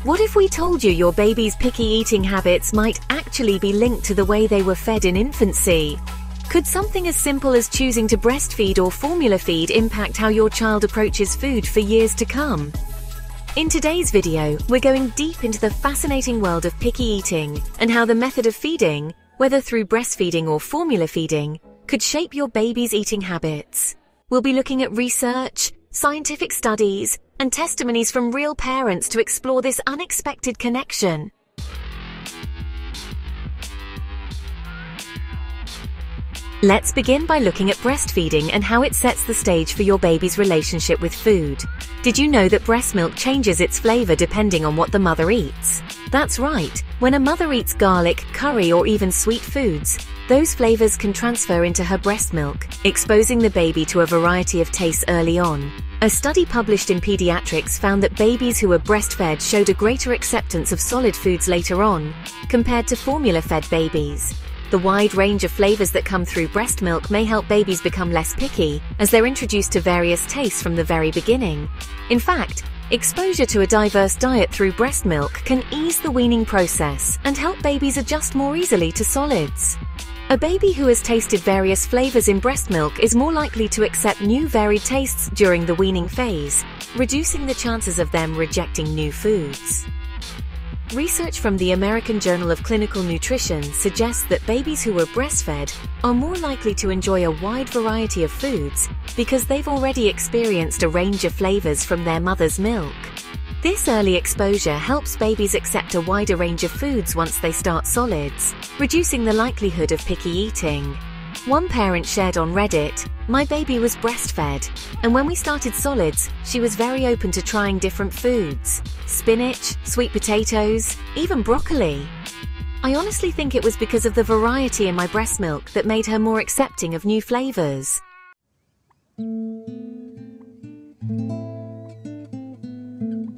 What if we told you your baby's picky eating habits might actually be linked to the way they were fed in infancy? Could something as simple as choosing to breastfeed or formula feed impact how your child approaches food for years to come? In today's video, we're going deep into the fascinating world of picky eating and how the method of feeding, whether through breastfeeding or formula feeding, could shape your baby's eating habits. We'll be looking at research, scientific studies, and testimonies from real parents to explore this unexpected connection. Let's begin by looking at breastfeeding and how it sets the stage for your baby's relationship with food. Did you know that breast milk changes its flavor depending on what the mother eats? That's right. When a mother eats garlic, curry, or even sweet foods, those flavors can transfer into her breast milk, exposing the baby to a variety of tastes early on. A study published in Pediatrics found that babies who were breastfed showed a greater acceptance of solid foods later on, compared to formula-fed babies. The wide range of flavors that come through breast milk may help babies become less picky, as they're introduced to various tastes from the very beginning. In fact, exposure to a diverse diet through breast milk can ease the weaning process and help babies adjust more easily to solids. A baby who has tasted various flavors in breast milk is more likely to accept new varied tastes during the weaning phase, reducing the chances of them rejecting new foods. Research from the American Journal of Clinical Nutrition suggests that babies who were breastfed are more likely to enjoy a wide variety of foods because they've already experienced a range of flavors from their mother's milk. This early exposure helps babies accept a wider range of foods once they start solids, reducing the likelihood of picky eating. One parent shared on Reddit, "My baby was breastfed, and when we started solids, she was very open to trying different foods. Spinach, sweet potatoes, even broccoli. I honestly think it was because of the variety in my breast milk that made her more accepting of new flavors."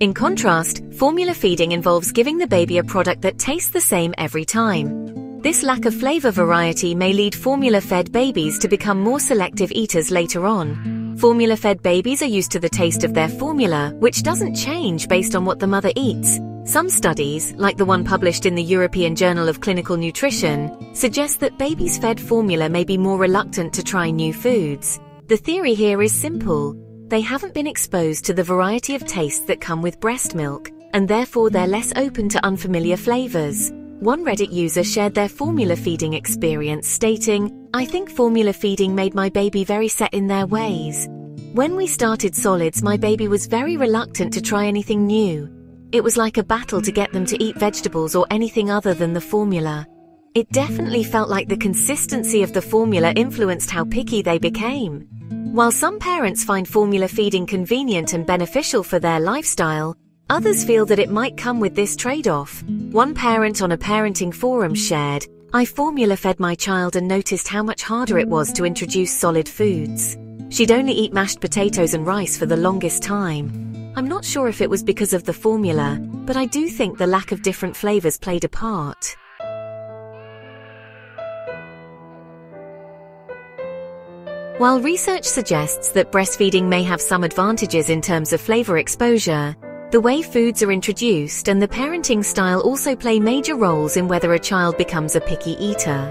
In contrast, formula feeding involves giving the baby a product that tastes the same every time. This lack of flavor variety may lead formula-fed babies to become more selective eaters later on. Formula-fed babies are used to the taste of their formula, which doesn't change based on what the mother eats. Some studies, like the one published in the European Journal of Clinical Nutrition, suggest that babies fed formula may be more reluctant to try new foods. The theory here is simple. They haven't been exposed to the variety of tastes that come with breast milk, and therefore they're less open to unfamiliar flavors. One Reddit user shared their formula feeding experience, stating, "I think formula feeding made my baby very set in their ways. When we started solids, my baby was very reluctant to try anything new. It was like a battle to get them to eat vegetables or anything other than the formula. It definitely felt like the consistency of the formula influenced how picky they became." While some parents find formula feeding convenient and beneficial for their lifestyle, others feel that it might come with this trade-off. One parent on a parenting forum shared, "I formula-fed my child and noticed how much harder it was to introduce solid foods. She'd only eat mashed potatoes and rice for the longest time. I'm not sure if it was because of the formula, but I do think the lack of different flavors played a part." While research suggests that breastfeeding may have some advantages in terms of flavor exposure, the way foods are introduced and the parenting style also play major roles in whether a child becomes a picky eater.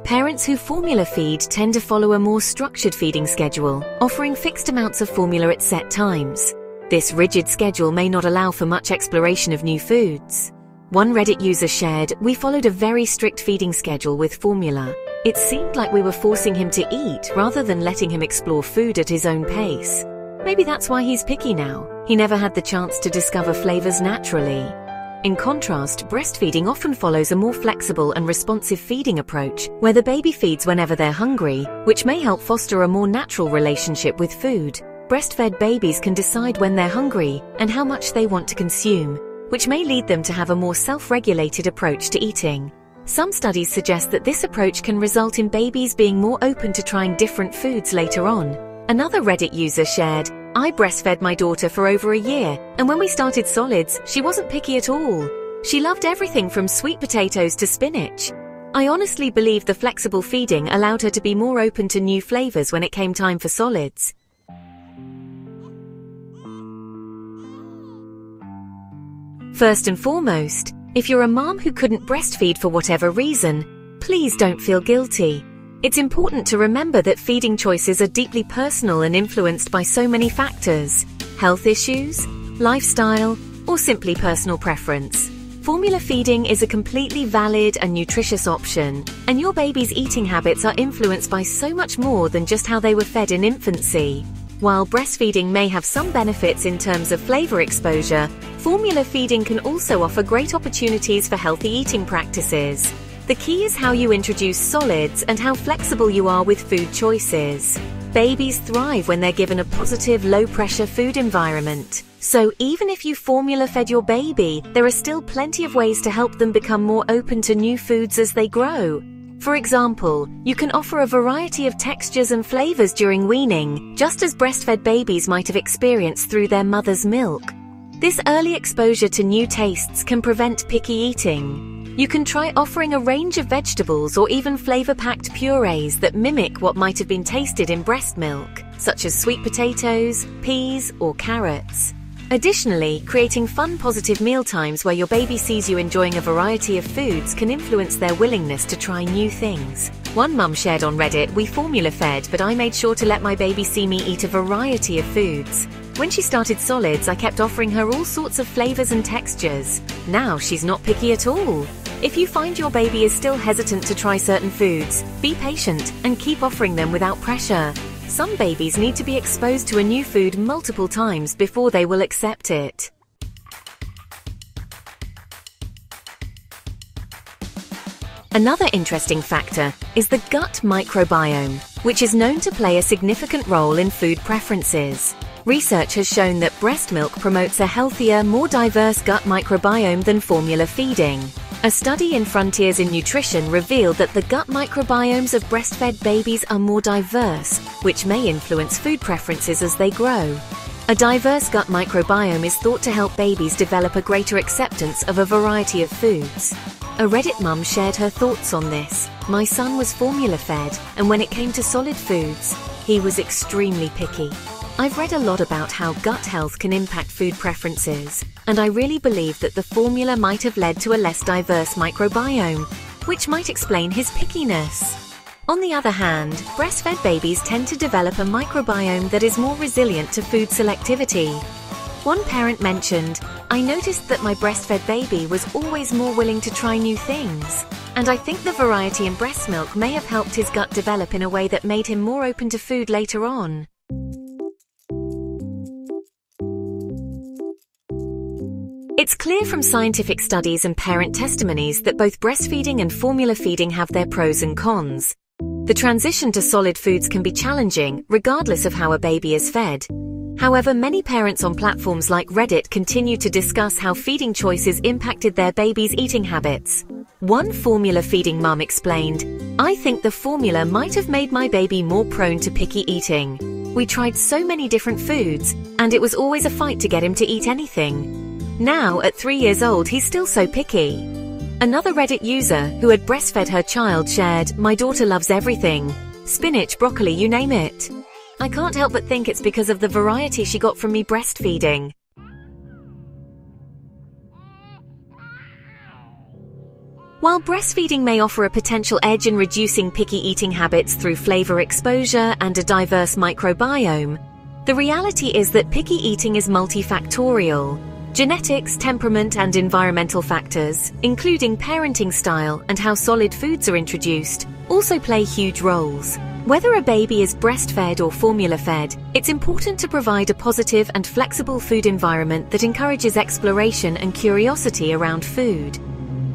Parents who formula feed tend to follow a more structured feeding schedule, offering fixed amounts of formula at set times. This rigid schedule may not allow for much exploration of new foods. One Reddit user shared, "We followed a very strict feeding schedule with formula. It seemed like we were forcing him to eat rather than letting him explore food at his own pace. Maybe that's why he's picky now. He never had the chance to discover flavors naturally." In contrast, breastfeeding often follows a more flexible and responsive feeding approach, where the baby feeds whenever they're hungry, which may help foster a more natural relationship with food. Breastfed babies can decide when they're hungry and how much they want to consume, which may lead them to have a more self-regulated approach to eating. Some studies suggest that this approach can result in babies being more open to trying different foods later on. Another Reddit user shared, "I breastfed my daughter for over a year, and when we started solids, she wasn't picky at all. She loved everything from sweet potatoes to spinach. I honestly believe the flexible feeding allowed her to be more open to new flavors when it came time for solids." First and foremost, if you're a mom who couldn't breastfeed for whatever reason, please don't feel guilty. It's important to remember that feeding choices are deeply personal and influenced by so many factors: health issues, lifestyle, or simply personal preference. Formula feeding is a completely valid and nutritious option, and your baby's eating habits are influenced by so much more than just how they were fed in infancy. While breastfeeding may have some benefits in terms of flavor exposure, formula feeding can also offer great opportunities for healthy eating practices. The key is how you introduce solids and how flexible you are with food choices. Babies thrive when they're given a positive, low-pressure food environment. So even if you formula-fed your baby, there are still plenty of ways to help them become more open to new foods as they grow. For example, you can offer a variety of textures and flavors during weaning, just as breastfed babies might have experienced through their mother's milk. This early exposure to new tastes can prevent picky eating. You can try offering a range of vegetables or even flavor-packed purees that mimic what might have been tasted in breast milk, such as sweet potatoes, peas, or carrots. Additionally, creating fun, positive mealtimes where your baby sees you enjoying a variety of foods can influence their willingness to try new things. One mum shared on Reddit, "We formula-fed, but I made sure to let my baby see me eat a variety of foods. When she started solids, I kept offering her all sorts of flavors and textures. Now she's not picky at all." If you find your baby is still hesitant to try certain foods, be patient and keep offering them without pressure. Some babies need to be exposed to a new food multiple times before they will accept it. Another interesting factor is the gut microbiome, which is known to play a significant role in food preferences. Research has shown that breast milk promotes a healthier, more diverse gut microbiome than formula feeding. A study in Frontiers in Nutrition revealed that the gut microbiomes of breastfed babies are more diverse, which may influence food preferences as they grow. A diverse gut microbiome is thought to help babies develop a greater acceptance of a variety of foods. A Reddit mum shared her thoughts on this. "My son was formula-fed, and when it came to solid foods, he was extremely picky. I've read a lot about how gut health can impact food preferences, and I really believe that the formula might have led to a less diverse microbiome, which might explain his pickiness." On the other hand, breastfed babies tend to develop a microbiome that is more resilient to food selectivity. One parent mentioned, "I noticed that my breastfed baby was always more willing to try new things, and I think the variety in breast milk may have helped his gut develop in a way that made him more open to food later on." It's clear from scientific studies and parent testimonies that both breastfeeding and formula feeding have their pros and cons. The transition to solid foods can be challenging, regardless of how a baby is fed. However, many parents on platforms like Reddit continue to discuss how feeding choices impacted their baby's eating habits. One formula feeding mum explained, "I think the formula might have made my baby more prone to picky eating. We tried so many different foods, and it was always a fight to get him to eat anything. Now, at 3 years old, he's still so picky." Another Reddit user who had breastfed her child shared, "My daughter loves everything. Spinach, broccoli, you name it. I can't help but think it's because of the variety she got from me breastfeeding." While breastfeeding may offer a potential edge in reducing picky eating habits through flavor exposure and a diverse microbiome, the reality is that picky eating is multifactorial. Genetics, temperament, and environmental factors, including parenting style and how solid foods are introduced, also play huge roles. Whether a baby is breastfed or formula-fed, it's important to provide a positive and flexible food environment that encourages exploration and curiosity around food.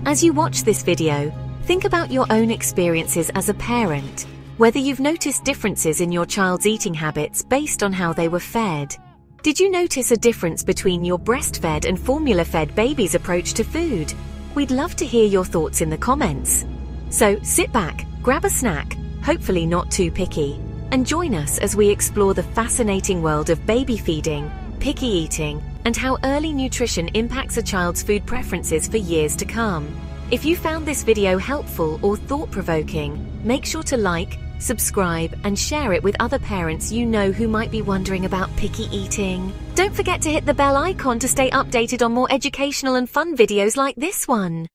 As you watch this video, think about your own experiences as a parent, whether you've noticed differences in your child's eating habits based on how they were fed. Did you notice a difference between your breastfed and formula-fed baby's approach to food? We'd love to hear your thoughts in the comments. So sit back, grab a snack, hopefully not too picky, and join us as we explore the fascinating world of baby feeding, picky eating, and how early nutrition impacts a child's food preferences for years to come. If you found this video helpful or thought-provoking, make sure to like, subscribe, and share it with other parents you know who might be wondering about picky eating. Don't forget to hit the bell icon to stay updated on more educational and fun videos like this one.